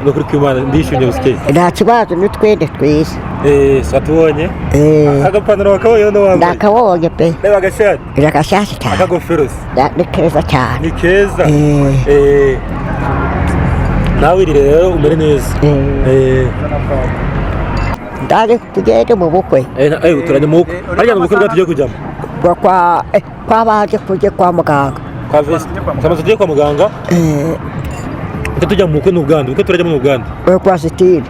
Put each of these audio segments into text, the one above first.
no kuri kwimana ndishimye busikeye nta kibazo n'utwende twiza satubonye agapantaro wakabonye no wambaye ndakabonye pe reba agashati agashati cyane akagofero ni keza cyane ni keza nawe iri rero umere neza ndaje tugende mu bukwe turajya mu bukwe hariya mu bukwe bwa tugiye kujyamo kwa baje kujya kwa muganga kwa vesti kama tugiye kwa muganga uko tujya mu bukwe n'Uganda uko turajya mu Uganda kwa Sitini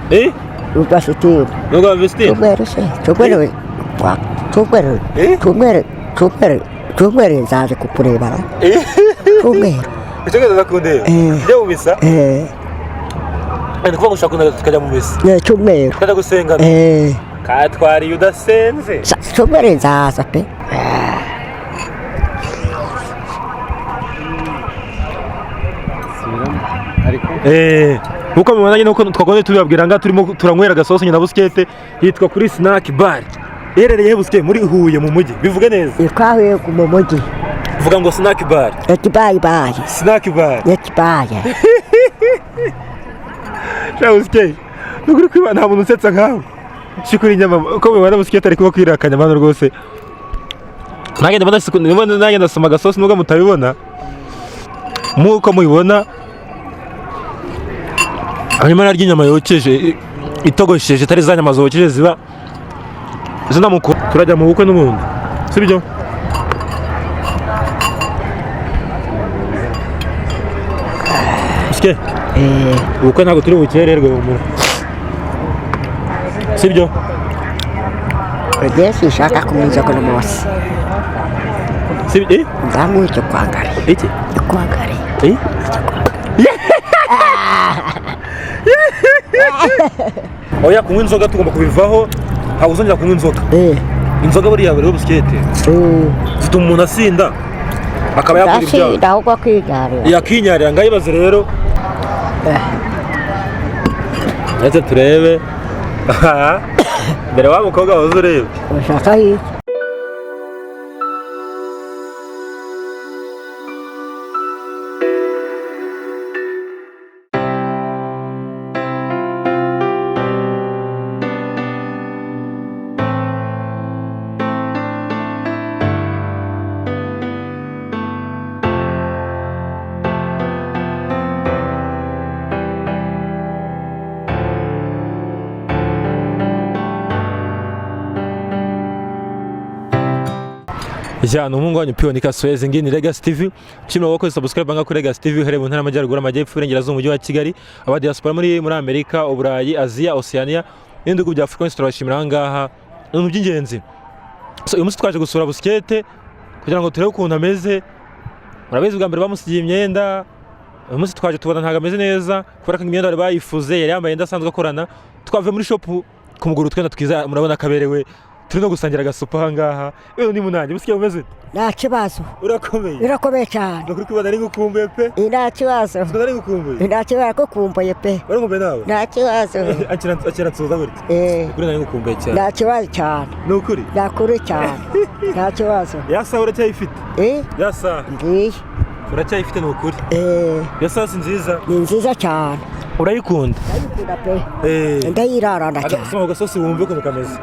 kwa Sitini no kwa Vesti tumere nzaje kukureba tumere icyo zakundeye njye mu misa kuva gushaka tukajya mu misa tumere tukajya gusenga katwariye udasenze tumere nzaza pe nkuko mubona nuko twagoye tubabwira nga turimo turanywera gasosi nyina buskete yitwa kuri snack bar iherereye buske muri Huye mu mujyi bivuge neza ikahuye mu mujyi vuga ngo snack bar snack bar buske nukuri kwibana nta muntu usetsa nkawe shikuri nyama uko mubona buskete ari kuba kwirakanya mano rwose nanjye ndasoma gasosi nubwo mutabibona muko mubibona hanyuma naryo inyama yokeje itogosheje itari za nyama zokeje ziba zinamuko turajya mu bukwe n'ubundi sibyo Buske ubukwe ntabwo turi bukererwe mu sibyo Ege shaka kumunza kono mose sibyo ndamu cyo kwangari iki kwangari oya kunywa inzoga tugomba kubivaho ntabwo uzongera kunywa inzoga inzoga buriya buriho busikete zituma umuntu asinda akaba yakora ibyaha ahubwo yakinyarira ngayibaze rero ndetse turebe mbere wa mukobwa wahoze ureba ushaka iki Jana umuhungu wanyu Pionika Suez ngini Legacy TV chimwe wako subscribe banga kuri Legacy TV here mu ntara y'amajyaruguru amajyepfo y'Iburengerazuba umujyi wa Kigali aba diaspora muri Amerika Uburayi Aziya Oceania n'indi bya Afrika turabashimira ngaha ibintu by'ingenzi so uyu munsi twaje gusura busikete kugira ngo turebe ukuntu ameze murabizi bwa mbere bamusigiye imyenda uyu munsi twaje tubona ntago ameze neza kubera ko imyenda bari bayifuze yari yambaye ndasanzwe akorana twave muri shop kumuguru twenda twiza murabona kaberewe turino gusangira gasupa hangaha wewe ni munanje busikiye umeze nta kibazo urakomeye cyane ndakuri kubana ari ngukumbuye pe nta kibazo ari ngukumbuye nta kibazo ko kumbuye pe bari ngumbe nawe nta kibazo akira tsoza gute kuri nari ngukumbuye cyane nta kibazo cyane nukuri nakuri cyane nta kibazo yasa uracyayifite yasa ngiye uracyayifite nukuri yasa si nziza ni nziza cyane urayikunda pe ndayirarana cyane soma gasosi wumve ko kameze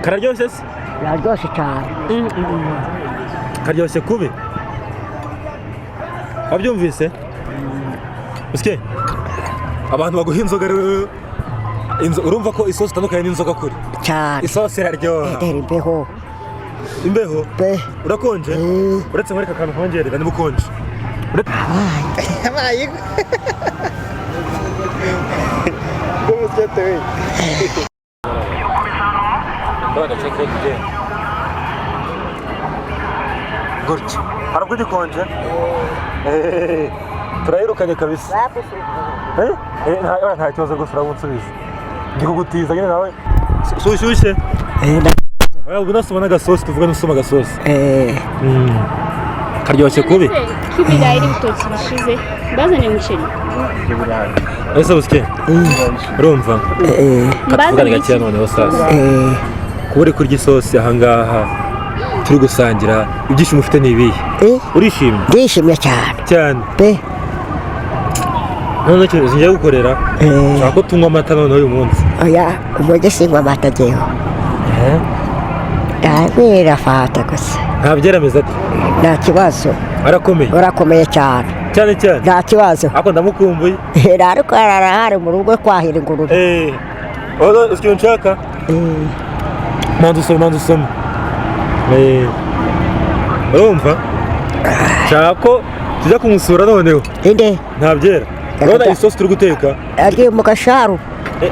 kararyoshye se yaryoshye cyane karyoshye kubi wabyumvise buske abantu baguha inzoga rero urumva ko isosi itandukanye n'inzoga kuri cyane isosi iraryoha imbeho urakonje uretse muri kakanu kongerera nibukonje abaye busikete we Bada check it again. Gutya. Harabwo gikonje? Turayirukanye kabisa. Nta kibazo rwose urabunsubiza. Ngikugutiza nyine nawe. Sushyushye? Ubwo nasoma n'agasosi tuvuga n'usoma agasosi. Karyoshye kubi? Kibirayi n'ibitoki bishize. Bazanye umuceri. Ese buske? Urumva? Katuvugana gake none wasasa. Kubure kurya isosi ahangaha turi gusangira ibyishimo ufite ni ibihe? Urishimye? ndishimye cyane cyane pe. none cyo sinjya gukorera nshaka ko tunywa amata none uyu munsi. Oya umujyi sinywa amata jyewe, ndabwira fata gusa. nta byerameze ati nta kibazo. arakomeye urakomeye cyane cyane cyane nta kibazo. ako ndamukumbuye. ariko arahari mu rugo kwahira ingurube. odo icyo nshaka manza usome urumva nshaka ko tujya kumusura noneho. inde nta byera urabona isosi turi guteka agiye mu gasharu.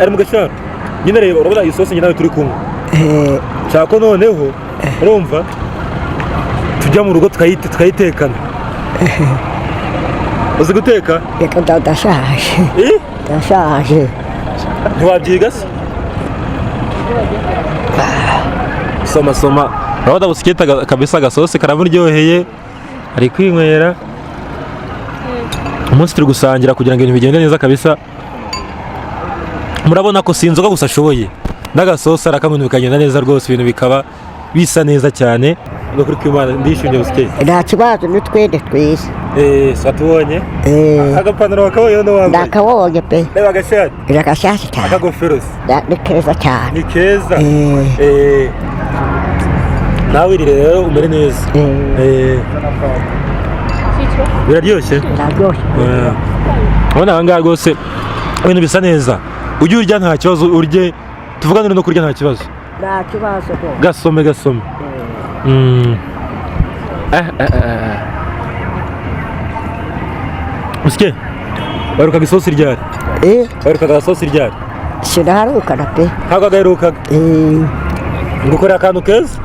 ari mu gasharu nyine reba urabona isosi nyine nawe turi kunywa. nshaka ko noneho urumva tujya mu rugo tukayitekana. uzi guteka? reka ndashaje. ndashaje. ntiwabyiga se? soma urabona busikete kabisa agasosi karamuryoheye ari kwinywera. umunsi turi gusangira kugira ngo ibintu bigende neza kabisa. murabona ko si inzoga gusa ashoboye n'agasosi arakamwe bikagenda neza rwose, ibintu bikaba bisa neza cyane. no kuri kwimana ndishimye busikete. nta kibazo n'utwende twiza. satubonye agapantaro wakabonye no wambaye? ndakabonye pe. reba agashati. agashati cyane. akagofero ni keza cyane. ni keza. nawe iri rero umere neza. biraryoshye. biraryoshye. urabona aha ngaha rwose ibintu bisa neza. ujye urya nta kibazo, urye tuvuganire no kurya nta kibazo. nta kibazo gasome usike baherukaga isosi ryari? baherukaga agasosi ryari? sinaharukana pe. ntabwo agaherukaga. ngukorera akantu keza.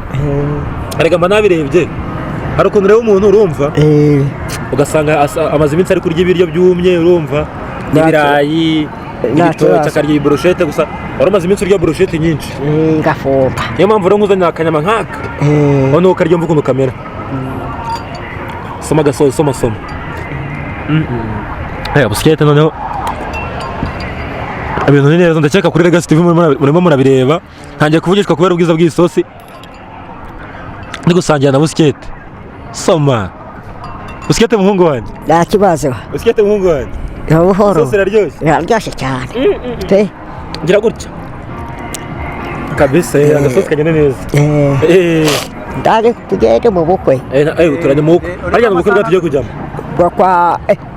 arega mba nabirebye hari ukuntu ureba umuntu urumva ugasanga amaze iminsi ari kurya ibiryo byumye urumva n'ibirayi n'ibitoki akarya iboroshete gusa. wari umaze iminsi urya boroshete nyinshi ngafumba. niyo mpamvu rero nkuzanira akanyama nk'aka noneho ukarya mva ukuntu kamera. soma agasozi soma busikete noneho ibintu ni neza. ndakeka kuri Legacy TV murimo murabireba. ntangiye kuvugishwa kubera ubwiza bw'isosi ndi gusangira na busikete. soma busikete muhungu wanjye. nta kibazo. busikete muhungu wanjye. buhoro. isosi iraryoshye. iraryoshye cyane pe. ngira gutya kabisa agasosi kagenda neza. ndaje tugende mu bukwe. turajya mu bukwe. hariya mu bukwe bwa tugiye kujyamo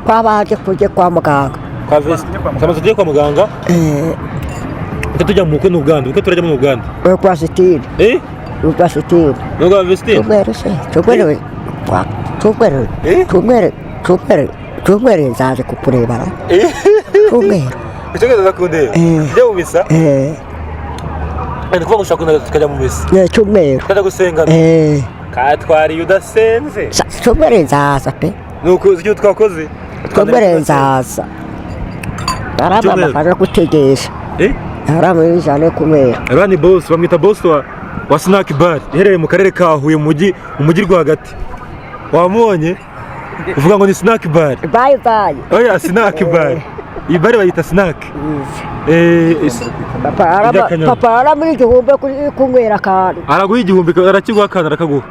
kwa baje kujya kwa muganga. kwa vesti twamaze tugiye kwa muganga. tujya mu bukwe n'ubwandu. ubukwe turajya mu Uganda. kwa sitini. kwa sitini. n'ubwa vesti cyumweru nzaje kukureba. cyumweru icyo ngeze kundeba njya mu misa. ni kuvuga ngo ushaka tukajya mu misa. cyumweru tukajya gusengana. katwariye udasenze. cyumweru nzaza pe. nuko uzi icyo twakoze? cyumweru nzaza. arabamafana gutegesha. aramwe ijana kumera. Rani boss bamwita boss wa snack bar iherereye mu karere ka Huye mu mujyi rwagati. wamubonye uvuga ngo ni snack bar. Bye. oya snack bar. iyi bar bayita snack. papa aramuri igihumbi kunywera akantu. araguha igihumbi arakiguha akantu arakaguha.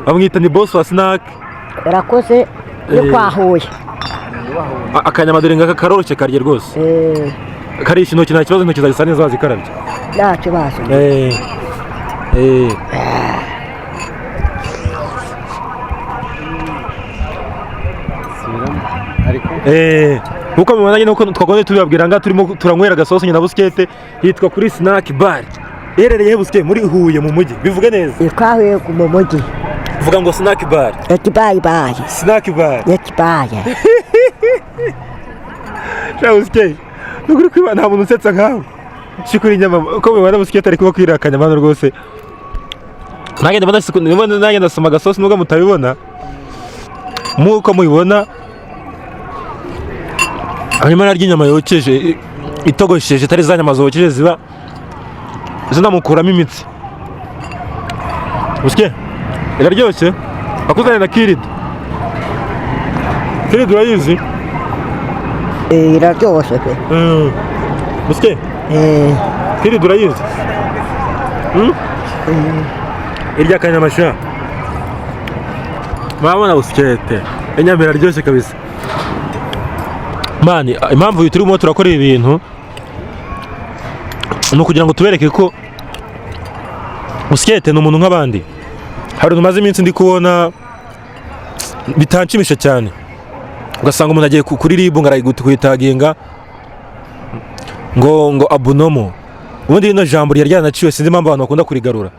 bamwita ni boss wa snack. yarakoze yo kwa Huye. akanyama dore ngaka karoroshye karye rwose. karisha intoki nta kibazo, intoki zawe zisa neza wazikarabye. nta kibazo. nkuko mubona nyine uko twagombye tubibabwira ngaha turimo turanywera agasosi nyina busikete yitwa kuri snack bar iherereye busikete muri Huye mu mujyi. bivuge neza. ikahuye mu mujyi. vuga ngo snack bar. bye. snack bar. bye. busikete nukuri kwiba nta muntu usetsa nkawe. shikuri inyama uko mubona busikete ari kuba kwira akanyama rwose. nanjye ndasoma agasosi nubwo mutabibona nk'uko mubibona. hanyuma narya inyama yokeje itogosheje itari za nyama zokeje ziba zinamukuramo imitsi. busikete iraryoshye. akuzanye na kiridi. kiridi urayizi? iraryoshye pe. busikete kiridi urayizi? irya kanyamasha murabona busikete inyama iraryoshye kabisa mani. Impamvu turimo turakora ibi bintu ni ukugira ngo tubereke ko busikete ni umuntu nk'abandi. Hari umaze iminsi ndi kubona bitanshimisha cyane, ugasanga umuntu agiye kuri ribu ngo arayitaginga ngo abunomo. Ubundi rino jambo ryari ryanaciwe, sinzi impamvu abantu bakunda kurigarura.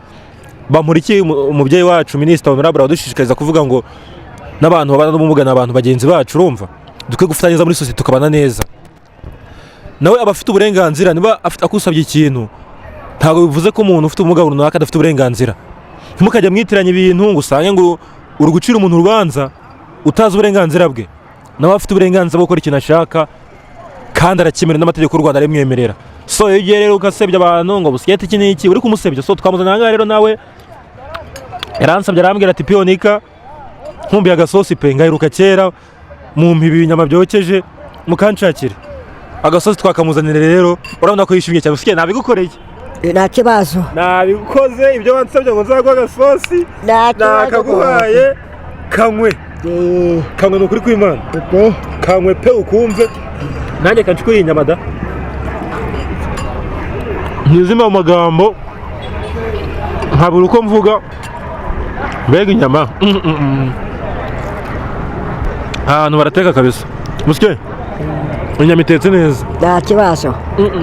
Bamurikiye umubyeyi wacu Minisitiri Honorable adushishikariza kuvuga ngo n'abantu babana n'ubumuga ni abantu bagenzi bacu, urumva dukwiye gufata neza muri sosiyete tukabana neza. Nawe aba afite uburenganzira, niba akusabye ikintu ntabwo bivuze ko umuntu ufite ubumuga runaka adafite uburenganzira. Ntimukajya mwitiranya ibintu ngo usange ngo uri gucira umuntu urubanza utazi uburenganzira bwe. Nawe afite uburenganzira bwo gukora ikintu ashaka kandi arakemerera n'amategeko y'u Rwanda arimwemerera. So iyo ugiye rero ugasebya abantu ngo busikete iki n'iki uri kumusebya, so twamuzana aha ngaha rero nawe yaransabye arambwira ati Piyonika nkumbiye agasosi pe ngaheruka kera mu mpibi inyama byokeje mukanshakire agasosi twakamuzanira. Rero urabona ko yishimye cyane. Busikete nabigukoreye nta kibazo, nabikoze ibyo wansabye ngo nzaguha agasosi nakaguhaye. Kanywe kanywe ni ukuri kw'Imana, kanywe pe ukumve nanjye kanshukuriye inyama da ntizima mu magambo nkabura uko mvuga. Mbega inyama ahantu barateka kabisa. Busikete inyama itetse neza nta kibazo,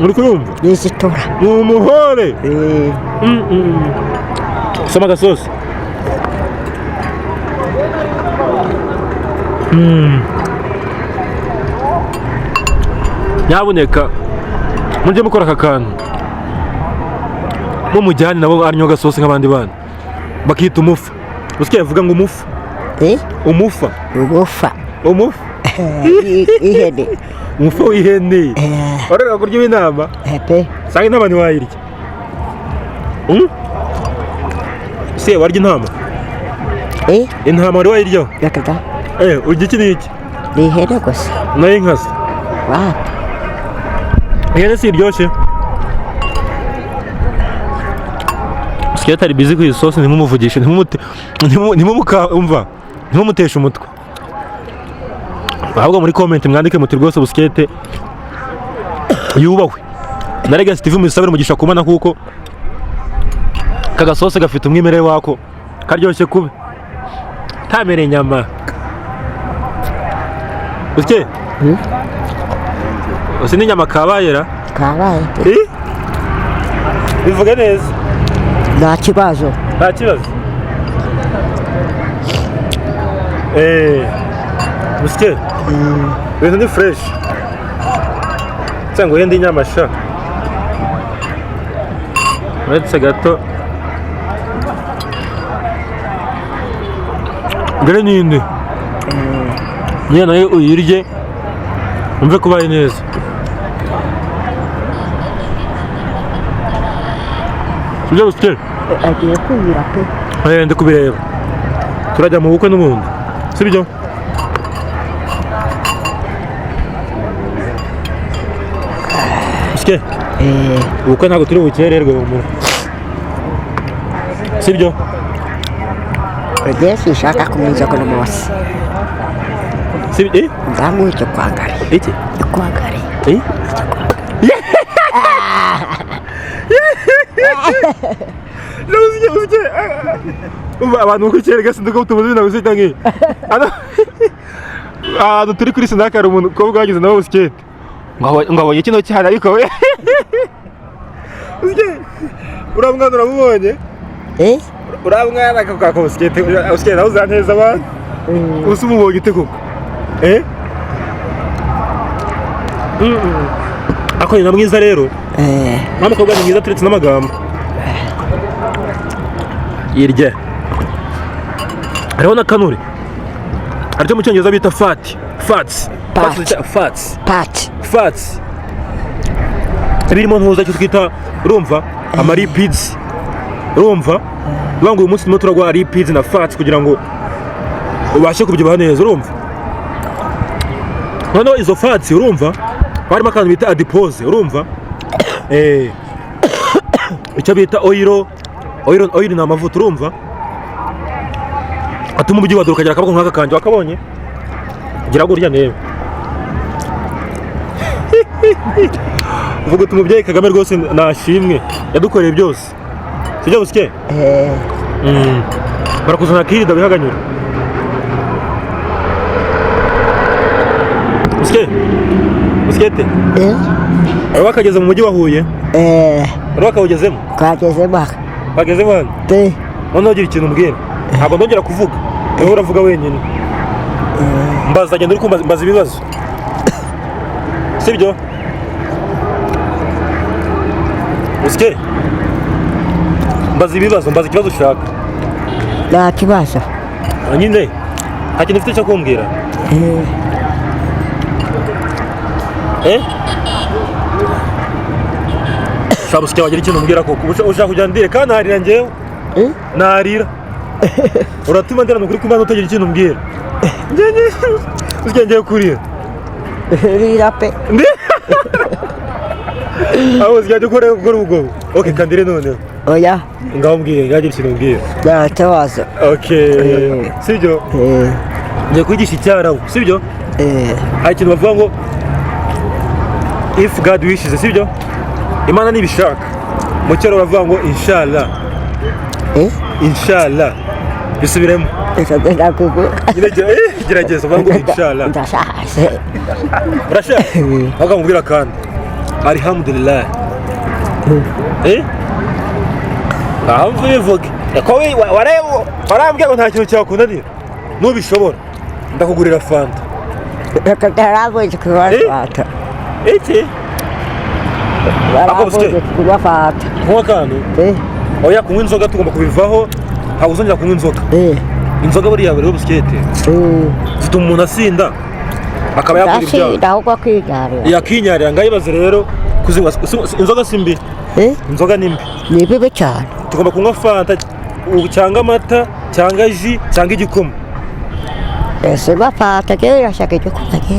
uri kuyumva nisitura ni umuhore. Soma agasosi. Nyabuneka mujye mukora aka kantu mumujyane nabo arnyo gasosi nk'abandi bana bakita umufa. Busikete vuga ngo umufa. Umufa ihene umufa w'ihene wareka kurya inama sanga inama ntiwayirya. Se warya intama? Intama wari wayiryaho? Urya iki n'iki? ni ihene gusa nayo inkasi. Ihene si iryoshye? Busikete ari bizi ku isosi, ntimumuvugishe, ntimumuteshe umutwe. Ahubwo muri comment mwandike muti rwose Busikete yubahwe na Legacy TV, musabire umugisha kumana kuko kagasosi gafite umwimerere wako karyoshye kube tamereye inyama. Busikete usi n'inyama kabayera bivuga neza nta kibazo. Busikete ibintu ni fresh cyangwa yenda inyama sha uretse gato ngere ninde niyo nayo uyirye umve kubaye neza. Sibyo Busikete agiye kwira pe ndi kubireba turajya mu bukwe n'ubundi sibyo? Busikete ubukwe ntabwo turi bukererwe sibyo? Ugiye sinshaka kumwiza kuno munsi nzamuha icyo kwangari. Iki? Kwangari abantu kukerega sinduka utubuzi na Busikete ngi ahantu turi kuri Sinaka hari umuntu ko bwagize nawe Busikete ngabonye kino cyane ariko we Busikete uramwana uramubonye? Uramwana kakako Busikete nawe uzanteza abantu usi umubonye ute koko? Ako ni mwiza rero mama kobwa ni mwiza turetse n'amagambo yirye. Hariho na kanure aryo mu cyongereza bita fats birimo ntuza cyo twita urumva amalipids, urumva bangu uyu munsi turagwa lipids na fats kugira ngo ubashe kubyibaha neza, urumva noneho izo fats urumva harimo akantu bita adipose, urumva icyo bita oil ni amavuta, urumva atuma umujyi waduka ukagira akaboko nk'aka kanjye wakabonye gira gutya ndebe uvuga uti umubyeyi Kagame rwose nashimwe yadukoreye byose sibyo busike barakuzana kirida bihaganyura busikete wari wakageze mu mujyi wa Huye wari wakawugezemo wagezemo hano none ugira ikintu umbwira ntabwo ndongera kuvuga niho uravuga wenyine mbaza genda uri kumbaza ibibazo sibyo busike mbaza ibibazo mbaza ikibazo ushaka nta kibazo nyine nta kintu ufite cyo kumbwira ushaka busike wagira ikintu umbwira koko ushaka kujya ndire kandi narira njyewe narira uratuma ndera nukuri kumana utagira ikintu umbwira busike ngiye kurira rira pe aho busike ajya gukora ubwo ok kandire noneho oya ngaho mbwire ngagira ikintu umbwira nta kibazo ok sibyo ngiye kwigisha icyarabu sibyo hari ikintu bavuga ngo if God wishes sibyo Imana nibishaka mu cyaro bavuga ngo inshallah inshallah bisubiremo gerageza bavuga ngo inshallah ndashaje urashaka bakamubwira kandi alhamdulillah aho bivuga ko warambwiye ngo nta kintu cyakunanira nubishobora ndakugurira fanta barabuze kunywa fanta iki barabuze kunywa fanta kunywa akantu oya kunywa inzoga tugomba kubivaho ntabwo uzongera kunywa inzoga inzoga buriya buriho busikete zituma umuntu asinda akaba yakora ibyaha ahubwo akinyarira yakinyarira ngayibaze rero kuzinywa inzoga si mbi inzoga ni mbi ni bibi cyane tugomba kunywa fanta cyangwa amata cyangwa ji cyangwa igikoma ese bafata rero yashaka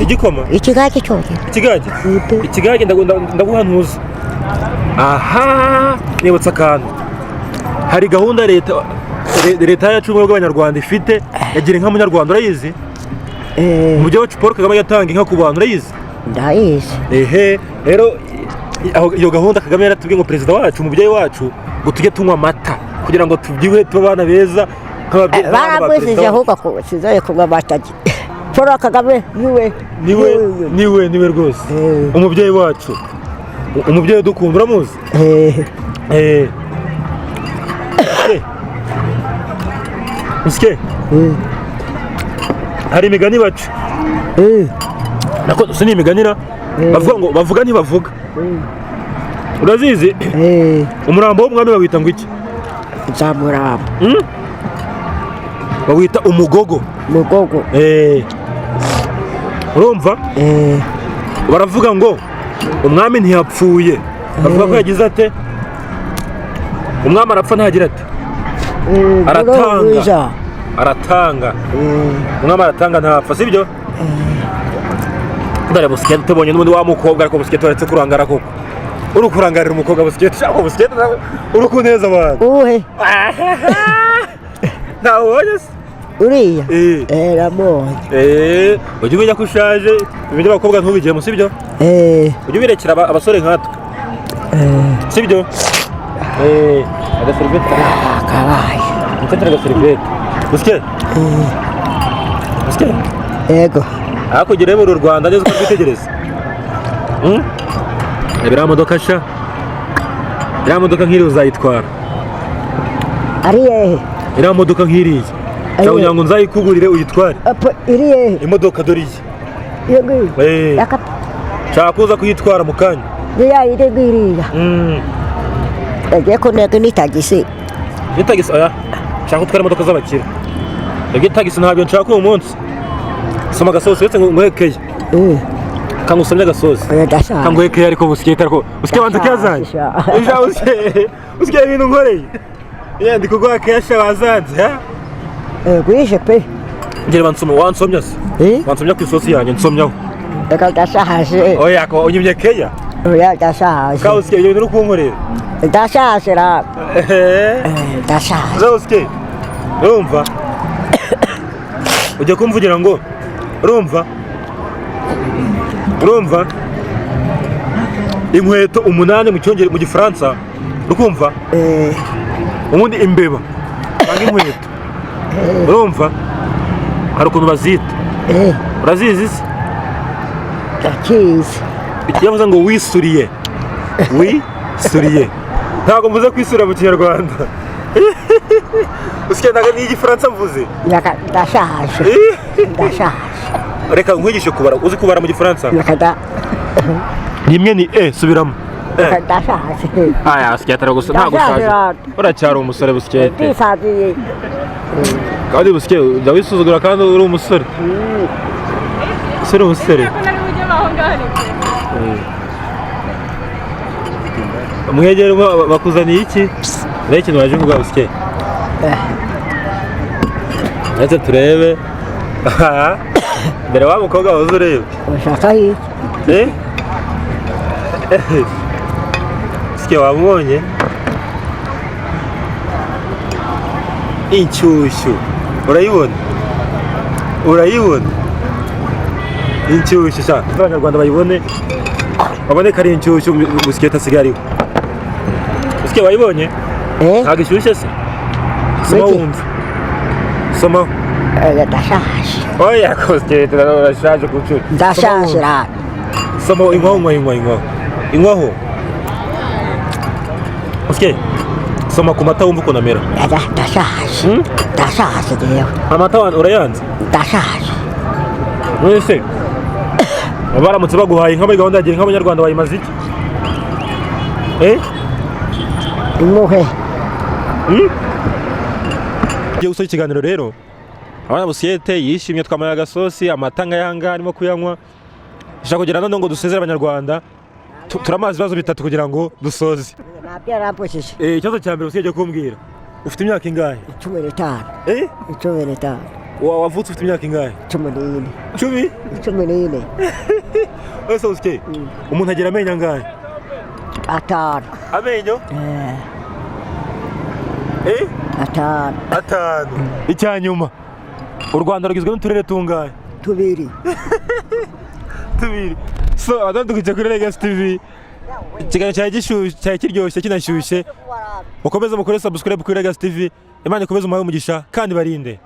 igikoma ikigage cyose ikigage ndaguhanuza aha nibutse akantu hari gahunda leta yacu y'abanyarwanda ifite yagira inka munyarwanda urayizi umujyi wacu Paul Kagame yatanga inka ku bantu urayizi ndayizi rero iyo gahunda Kagame yaratubwiye ngo perezida wacu umubyeyi wacu ngo tujye tunywa amata kugira ngo tubyibuhe tube abana beza barabujije ahubwo ko sizoye kunywa amata Paul Kagame niwe rwose umubyeyi wacu umubyeyi udukunda uramuzi musike hari imigani baca nako si n'imiganira bavuga ntibavuga urazizi umurambo w'umwami bawita ngo iki nzamurambo bawita umugogo urumva baravuga ngo umwami ntiyapfuye bavuga ko yagize ate umwami arapfa ntagira ate aratanga umwami aratanga ntapfa sibyo ndare busikete tubonye n'undi wa mukobwa ariko busikete uretse kurangara koko uri kurangarira umukobwa busikete shaka busikete uri kuneza abantu ntawe ubonye se uriya ramoni ujya umenya ko ushaje ibintu abakobwa ntubigiyemo sibyo ujya ubirekera abasore nkatwe sibyo agaserivete kabaye mfatira agaserivete busikete yego hakurya ureba uru Rwanda neza ukarwitegereza iriya modoka sha iriya modoka nk'iriya uzayitwara ari yehe iriya modoka nk'iriya cyangwa kugira ngo nzayikugurire uyitware iri yehe imodoka dore iyi nshaka kuza kuyitwara mu kanya iri ngiriya yagiye kuneka n'itagisi oya nshaka gutwara imodoka z'abakire ibyo tagisi ntabyo nshaka uyu munsi soma agasosi uretse ngo nguhekeye kangusomye agasosi kanguhekeye ariko busikete ariko busikete wanze kiyazanye busikete ibintu nkoreye ndi kuguha kesha wazanze gwishe pe ngere wansomya se wansomya ku isosi yanjye nsomyaho reka ndashaje oya ko unyimye keya oya ndashaje ka busikete ibintu uri kunkorera ndashaje ndashaje busikete urumva ujya kumvugira ngo urumva inkweto 8 mu cyongere mu gifaransa ukumva ubundi imbeba cyangwa inkweto urumva hari ukuntu bazita urazizi se ndakizi yavuze ngo wisuriye ntabwo mvuze kwisura mu kinyarwanda usiye ntabwo ni igifaransa mvuze ndashaje reka nkwigishe kubara uzi kubara mu gifaransa rimwe ni subiramo ndashaje aya sikete gusa ntabwo ushaje uracyari umusore busikete ndisaziye kandi busikete ujya wisuzugura kandi uri umusore umusore mwegere bakuzaniye iki rero ikintu waje kuvuga busikete ndetse turebe mbere wa mukobwa waza ureba ushaka iki busikete wamubonye inshyushyu urayibona inshyushyu sha abanyarwanda bayibone babone ko ari inshyushyu busikete asigaye ariho busikete wayibonye ntabwo ishyushye se soma wumva somaho ndashaje oya busikete urashaje kucura ndashaje soma inkwaho busikete soma ku mata wumva ukuntu amera ndashaje rero amata urayanze ndashaje mwese baramutse baguhaye nka muri gahunda ya gira nk'abanyarwanda bayimaze iki imuhe ugiye gusoza ikiganiro rero abana busikete yishimye twamaye agasosi amata nk'ayanga arimo kuyanywa dushaka kugira none ngo dusezere abanyarwanda turamazi ibibazo 3 kugira ngo dusoze nabyo arampujije ikibazo cya mbere usiye kumbwira ufite imyaka ingahe 15 15 wavutse ufite imyaka ingahe 14 wese usiye umuntu agira amenyo angahe 5 amenyo 5 icyanyuma u Rwanda rugizwe n'uturere tungahe 2 so adandukije kuri Legacy TV ikiganiro cyawe kiryoshye kinashyushye mukomeze mukore subscribe kuri Legacy TV Imana ikomeze umugisha kandi barinde